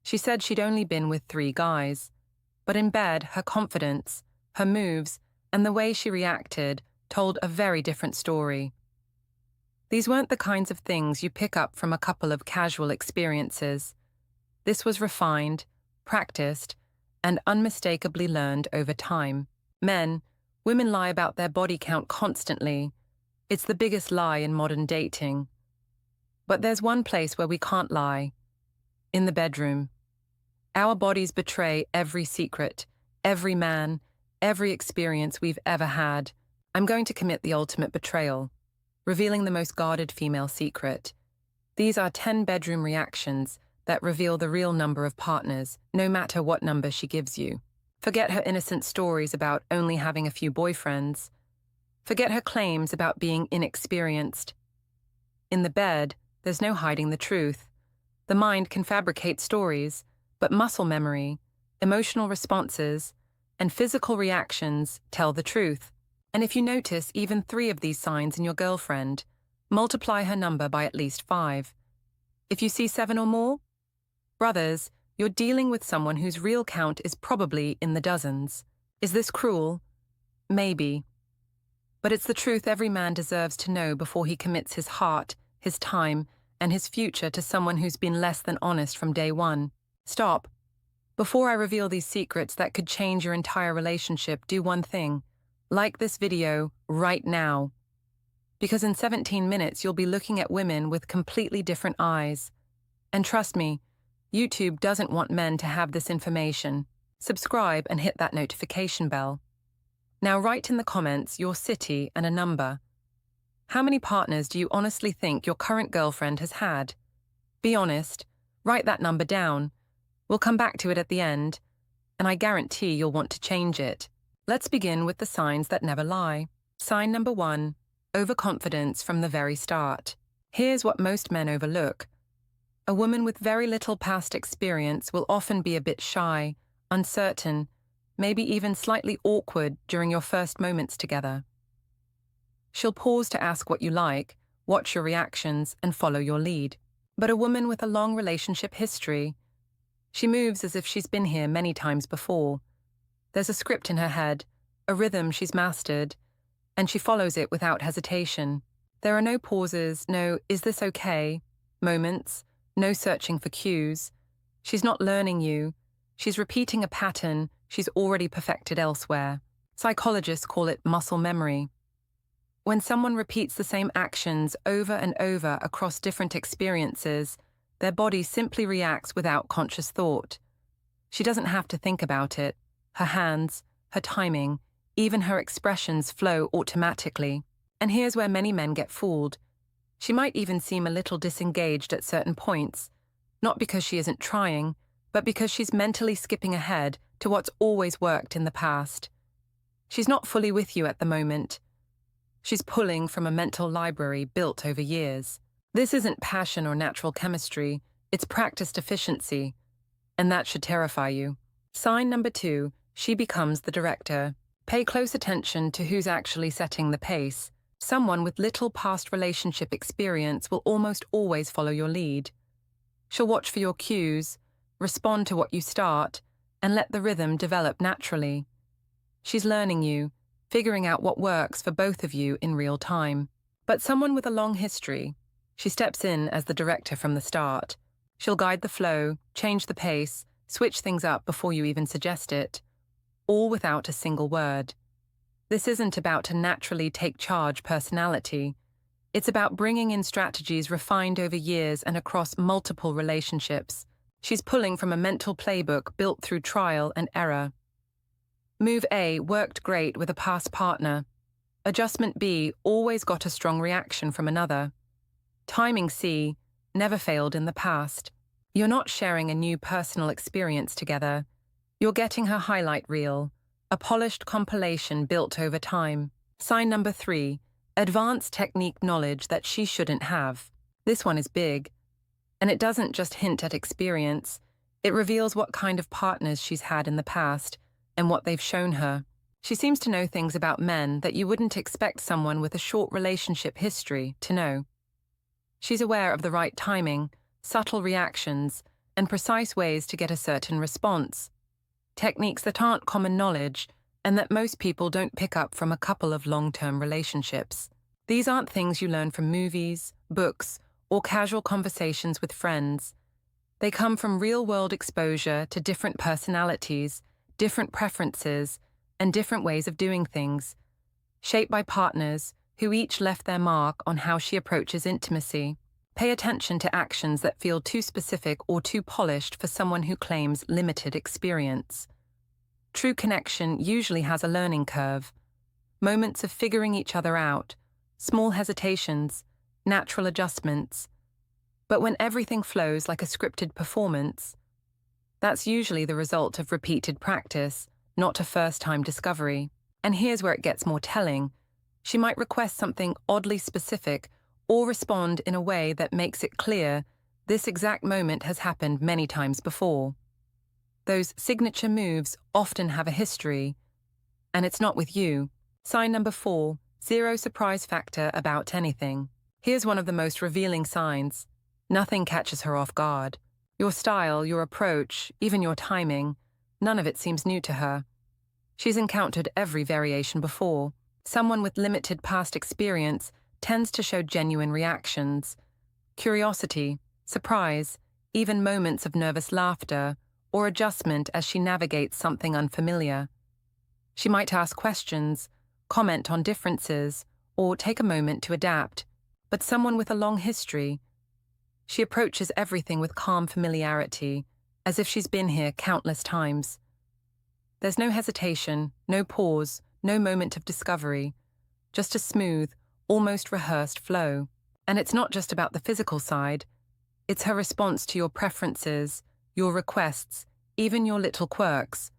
She said she'd only been with 3 guys, but in bed, her confidence, her moves, and the way she reacted told a very different story. These weren't the kinds of things you pick up from a couple of casual experiences. This was refined, practiced, and unmistakably learned over time. Women lie about their body count constantly. It's the biggest lie in modern dating. But there's one place where we can't lie: in the bedroom. Our bodies betray every secret, every man, every experience we've ever had. I'm going to commit the ultimate betrayal, revealing the most guarded female secret. These are 10 bedroom reactions that reveal the real number of partners, no matter what number she gives you. Forget her innocent stories about only having a few boyfriends. Forget her claims about being inexperienced. In the bed, there's no hiding the truth. The mind can fabricate stories, but muscle memory, emotional responses, and physical reactions tell the truth. And if you notice even 3 of these signs in your girlfriend, multiply her number by at least 5. If you see 7 or more, brothers, you're dealing with someone whose real count is probably in the dozens. Is this cruel? Maybe. But it's the truth every man deserves to know before he commits his heart, his time, and his future to someone who's been less than honest from day one. Stop. Before I reveal these secrets that could change your entire relationship, do one thing. Like this video right now. Because in 17 minutes you'll be looking at women with completely different eyes. And trust me, YouTube doesn't want men to have this information. Subscribe and hit that notification bell. Now write in the comments your city and a number. How many partners do you honestly think your current girlfriend has had? Be honest. Write that number down. We'll come back to it at the end, and I guarantee you'll want to change it. Let's begin with the signs that never lie. Sign number 1, overconfidence from the very start. Here's what most men overlook. A woman with very little past experience will often be a bit shy, uncertain, maybe even slightly awkward during your first moments together. She'll pause to ask what you like, watch your reactions, and follow your lead. But a woman with a long relationship history, she moves as if she's been here many times before. There's a script in her head, a rhythm she's mastered, and she follows it without hesitation. There are no pauses, no "is this okay" moments, no searching for cues. She's not learning you. She's repeating a pattern she's already perfected elsewhere. Psychologists call it muscle memory. When someone repeats the same actions over and over across different experiences, their body simply reacts without conscious thought. She doesn't have to think about it. Her hands, her timing, even her expressions flow automatically. And here's where many men get fooled. She might even seem a little disengaged at certain points, not because she isn't trying, but because she's mentally skipping ahead to what's always worked in the past. She's not fully with you at the moment. She's pulling from a mental library built over years. This isn't passion or natural chemistry, it's practiced efficiency, and that should terrify you. Sign number 2, she becomes the director. Pay close attention to who's actually setting the pace. Someone with little past relationship experience will almost always follow your lead. She'll watch for your cues, respond to what you start, and let the rhythm develop naturally. She's learning you, figuring out what works for both of you in real time. But someone with a long history, she steps in as the director from the start. She'll guide the flow, change the pace, switch things up before you even suggest it, all without a single word. This isn't about a naturally take-charge personality. It's about bringing in strategies refined over years and across multiple relationships. She's pulling from a mental playbook built through trial and error. Move A worked great with a past partner. Adjustment B always got a strong reaction from another. Timing C never failed in the past. You're not sharing a new personal experience together. You're getting her highlight reel, a polished compilation built over time. Sign number 3, advanced technique knowledge that she shouldn't have. This one is big, and it doesn't just hint at experience. It reveals what kind of partners she's had in the past and what they've shown her. She seems to know things about men that you wouldn't expect someone with a short relationship history to know. She's aware of the right timing, subtle reactions, and precise ways to get a certain response. Techniques that aren't common knowledge and that most people don't pick up from a couple of long-term relationships. These aren't things you learn from movies, books, or casual conversations with friends. They come from real-world exposure to different personalities, different preferences, and different ways of doing things, shaped by partners who each left their mark on how she approaches intimacy. Pay attention to actions that feel too specific or too polished for someone who claims limited experience. True connection usually has a learning curve, moments of figuring each other out, small hesitations, natural adjustments. But when everything flows like a scripted performance, that's usually the result of repeated practice, not a first-time discovery. And here's where it gets more telling. She might request something oddly specific or respond in a way that makes it clear this exact moment has happened many times before. Those signature moves often have a history, and it's not with you. Sign number 4, zero surprise factor about anything. Here's one of the most revealing signs. Nothing catches her off guard. Your style, your approach, even your timing, none of it seems new to her. She's encountered every variation before. Someone with limited past experience tends to show genuine reactions, curiosity, surprise, even moments of nervous laughter or adjustment as she navigates something unfamiliar. She might ask questions, comment on differences, or take a moment to adapt. But someone with a long history, she approaches everything with calm familiarity, as if she's been here countless times. There's no hesitation, no pause, no moment of discovery, just a smooth, almost rehearsed flow. And it's not just about the physical side. It's her response to your preferences, your requests, even your little quirks.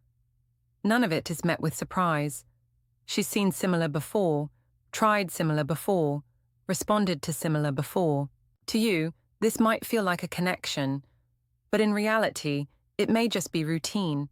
None of it is met with surprise. She's seen similar before, tried similar before, responded to similar before. To you, this might feel like a connection, but in reality, it may just be routine.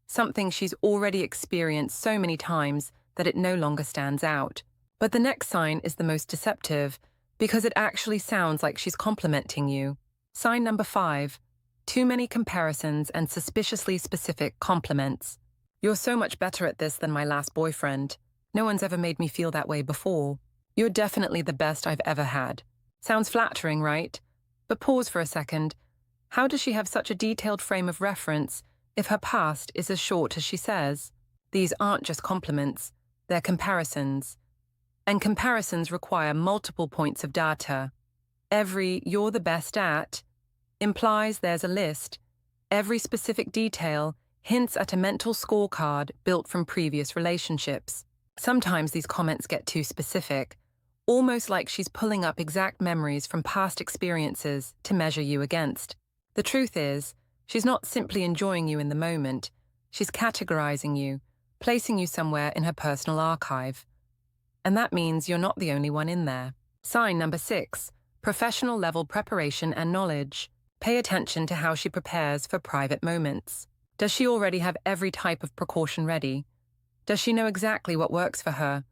Something she's already experienced so many times that it no longer stands out. But the next sign is the most deceptive, because it actually sounds like she's complimenting you. Sign number 5, too many comparisons and suspiciously specific compliments. You're so much better at this than my last boyfriend. No one's ever made me feel that way before. You're definitely the best I've ever had. Sounds flattering, right? But pause for a second. How does she have such a detailed frame of reference if her past is as short as she says? These aren't just compliments, they're comparisons. And comparisons require multiple points of data. Every "you're the best at" implies there's a list. Every specific detail hints at a mental scorecard built from previous relationships. Sometimes these comments get too specific, almost like she's pulling up exact memories from past experiences to measure you against. The truth is, she's not simply enjoying you in the moment. She's categorizing you, placing you somewhere in her personal archive. And that means you're not the only one in there. Sign number 6, professional level preparation and knowledge. Pay attention to how she prepares for private moments. Does she already have every type of precaution ready? Does she know exactly what works for her,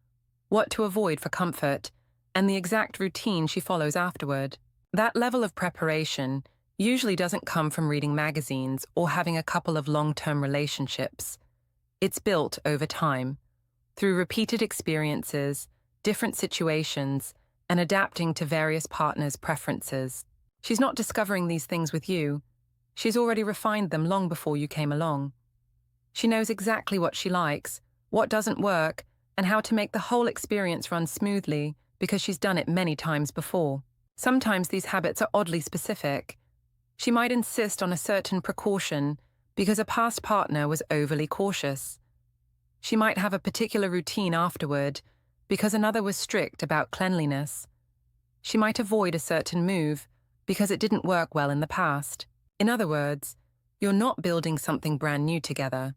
what to avoid for comfort, and the exact routine she follows afterward? That level of preparation usually doesn't come from reading magazines or having a couple of long-term relationships. It's built over time, through repeated experiences, different situations, and adapting to various partners' preferences. She's not discovering these things with you. She's already refined them long before you came along. She knows exactly what she likes, what doesn't work, and how to make the whole experience run smoothly because she's done it many times before. Sometimes these habits are oddly specific. She might insist on a certain precaution because a past partner was overly cautious. She might have a particular routine afterward because another was strict about cleanliness. She might avoid a certain move because it didn't work well in the past. In other words, you're not building something brand new together.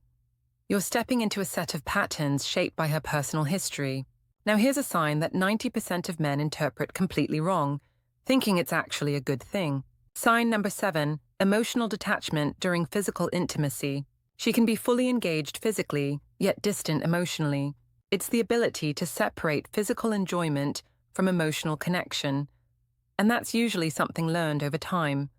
You're stepping into a set of patterns shaped by her personal history. Now here's a sign that 90% of men interpret completely wrong, thinking it's actually a good thing. Sign number 7, emotional detachment during physical intimacy. She can be fully engaged physically, yet distant emotionally. It's the ability to separate physical enjoyment from emotional connection, and that's usually something learned over time,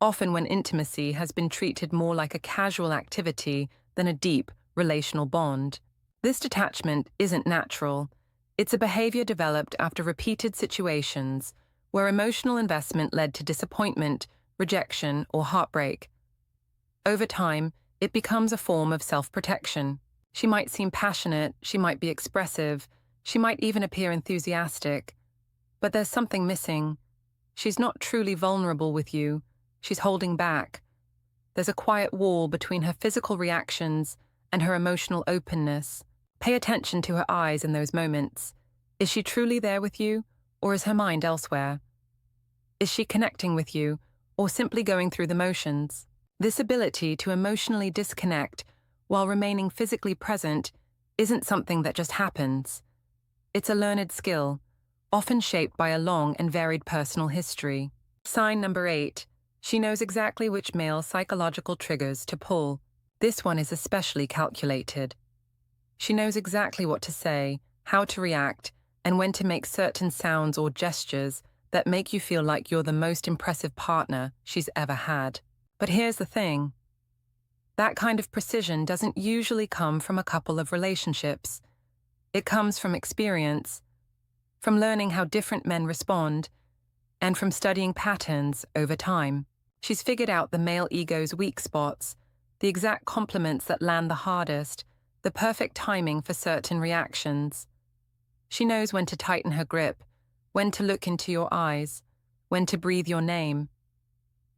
often when intimacy has been treated more like a casual activity than a deep, relational bond. This detachment isn't natural. It's a behavior developed after repeated situations where emotional investment led to disappointment, rejection, or heartbreak. Over time, it becomes a form of self-protection. She might seem passionate, she might be expressive, she might even appear enthusiastic. But there's something missing. She's not truly vulnerable with you. She's holding back. There's a quiet wall between her physical reactions and her emotional openness. Pay attention to her eyes in those moments. Is she truly there with you, or is her mind elsewhere? Is she connecting with you, or simply going through the motions? This ability to emotionally disconnect while remaining physically present isn't something that just happens. It's a learned skill, often shaped by a long and varied personal history. Sign number 8. She knows exactly which male psychological triggers to pull. This one is especially calculated. She knows exactly what to say, how to react, and when to make certain sounds or gestures that make you feel like you're the most impressive partner she's ever had. But here's the thing. That kind of precision doesn't usually come from a couple of relationships. It comes from experience, from learning how different men respond, and from studying patterns over time. She's figured out the male ego's weak spots, the exact compliments that land the hardest, the perfect timing for certain reactions. She knows when to tighten her grip, when to look into your eyes, when to breathe your name,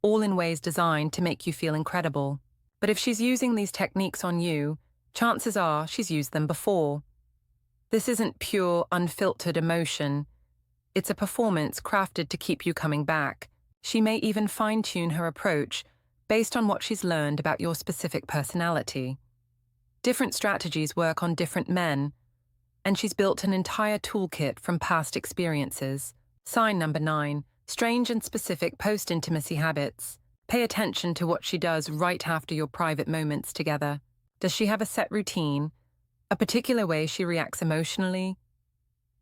all in ways designed to make you feel incredible. But if she's using these techniques on you, chances are she's used them before. This isn't pure, unfiltered emotion. It's a performance crafted to keep you coming back. She may even fine-tune her approach based on what she's learned about your specific personality. Different strategies work on different men, and she's built an entire toolkit from past experiences. Sign number 9. Strange and specific post-intimacy habits. Pay attention to what she does right after your private moments together. Does she have a set routine? A particular way she reacts emotionally?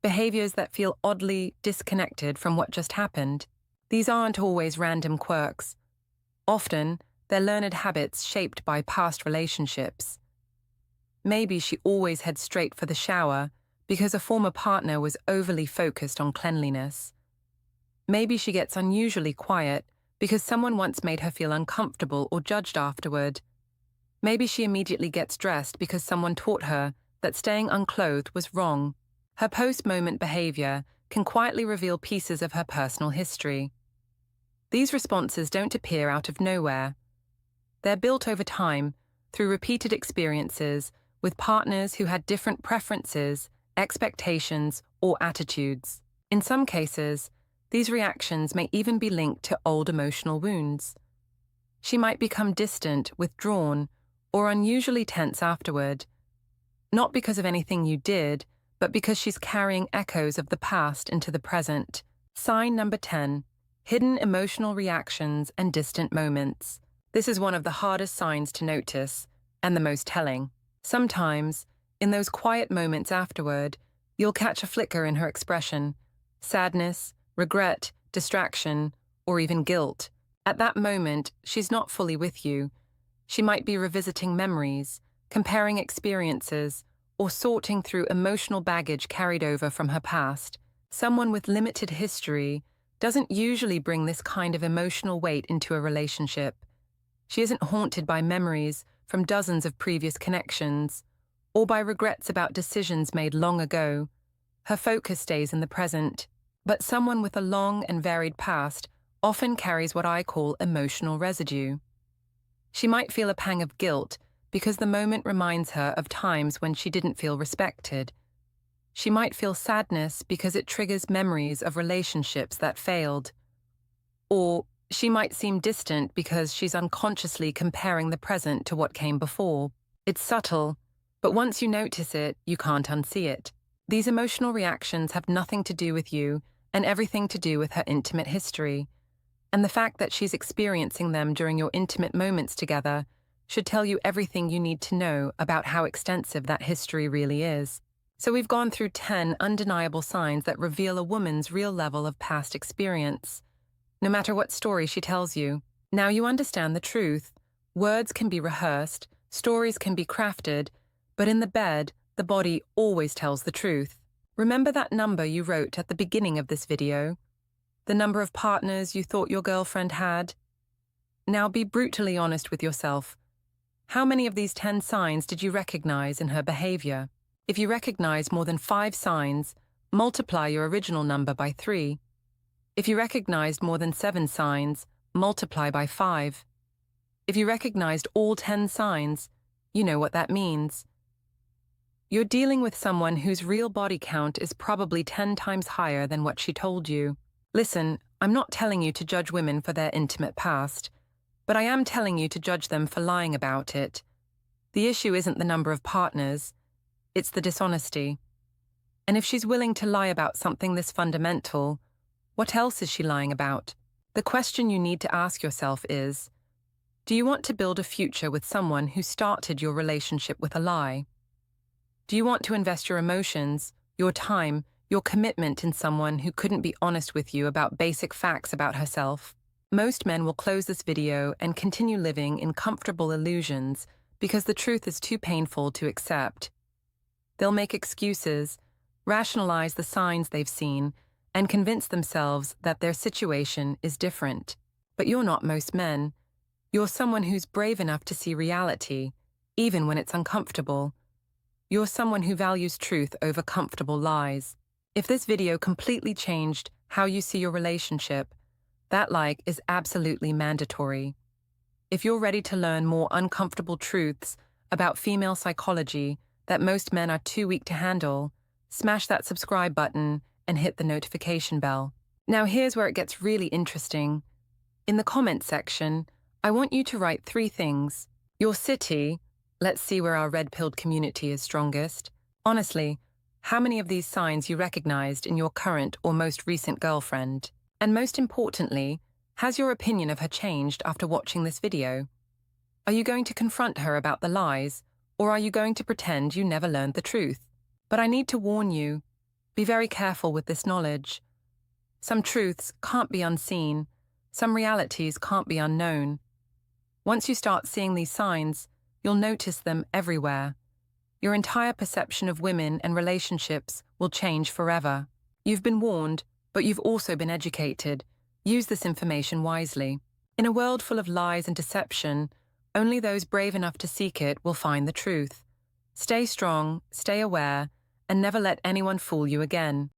Behaviors that feel oddly disconnected from what just happened? These aren't always random quirks. Often, they're learned habits shaped by past relationships. Maybe she always heads straight for the shower because a former partner was overly focused on cleanliness. Maybe she gets unusually quiet because someone once made her feel uncomfortable or judged afterward. Maybe she immediately gets dressed because someone taught her that staying unclothed was wrong. Her post-moment behavior can quietly reveal pieces of her personal history. These responses don't appear out of nowhere. They're built over time through repeated experiences with partners who had different preferences, expectations, or attitudes. In some cases, these reactions may even be linked to old emotional wounds. She might become distant, withdrawn, or unusually tense afterward, not because of anything you did, but because she's carrying echoes of the past into the present. Sign number 10. Hidden emotional reactions and distant moments. This is one of the hardest signs to notice, and the most telling. Sometimes, in those quiet moments afterward, you'll catch a flicker in her expression: sadness, regret, distraction, or even guilt. At that moment, she's not fully with you. She might be revisiting memories, comparing experiences, or sorting through emotional baggage carried over from her past. Someone with limited history doesn't usually bring this kind of emotional weight into a relationship. She isn't haunted by memories from dozens of previous connections, or by regrets about decisions made long ago. Her focus stays in the present. But someone with a long and varied past often carries what I call emotional residue. She might feel a pang of guilt because the moment reminds her of times when she didn't feel respected. She might feel sadness because it triggers memories of relationships that failed. Or she might seem distant because she's unconsciously comparing the present to what came before. It's subtle, but once you notice it, you can't unsee it. These emotional reactions have nothing to do with you and everything to do with her intimate history. And the fact that she's experiencing them during your intimate moments together should tell you everything you need to know about how extensive that history really is. So we've gone through 10 undeniable signs that reveal a woman's real level of past experience. No matter what story she tells you, Now you understand the truth. Words can be rehearsed, stories can be crafted, but in the bed, the body always tells the truth. Remember that number you wrote at the beginning of this video? The number of partners you thought your girlfriend had? Now be brutally honest with yourself. How many of these 10 signs did you recognize in her behavior? If you recognize more than 5 signs, multiply your original number by 3. If you recognized more than 7 signs, multiply by 5. If you recognized all 10 signs, you know what that means. You're dealing with someone whose real body count is probably 10 times higher than what she told you. Listen, I'm not telling you to judge women for their intimate past, but I am telling you to judge them for lying about it. The issue isn't the number of partners, it's the dishonesty. And if she's willing to lie about something this fundamental, what else is she lying about? The question you need to ask yourself is, do you want to build a future with someone who started your relationship with a lie? Do you want to invest your emotions, your time, your commitment in someone who couldn't be honest with you about basic facts about herself? Most men will close this video and continue living in comfortable illusions because the truth is too painful to accept. They'll make excuses, rationalize the signs they've seen, and convince themselves that their situation is different. But you're not most men. You're someone who's brave enough to see reality, even when it's uncomfortable. You're someone who values truth over comfortable lies. If this video completely changed how you see your relationship, that like is absolutely mandatory. If you're ready to learn more uncomfortable truths about female psychology that most men are too weak to handle, smash that subscribe button and hit the notification bell. Now here's where it gets really interesting. In the comments section, I want you to write 3 things. Your city, let's see where our red-pilled community is strongest. Honestly, how many of these signs you recognized in your current or most recent girlfriend? And most importantly, has your opinion of her changed after watching this video? Are you going to confront her about the lies, or are you going to pretend you never learned the truth? But I need to warn you, be very careful with this knowledge. Some truths can't be unseen, some realities can't be unknown. Once you start seeing these signs, you'll notice them everywhere. Your entire perception of women and relationships will change forever. You've been warned, but you've also been educated. Use this information wisely. In a world full of lies and deception, only those brave enough to seek it will find the truth. Stay strong, stay aware, and never let anyone fool you again.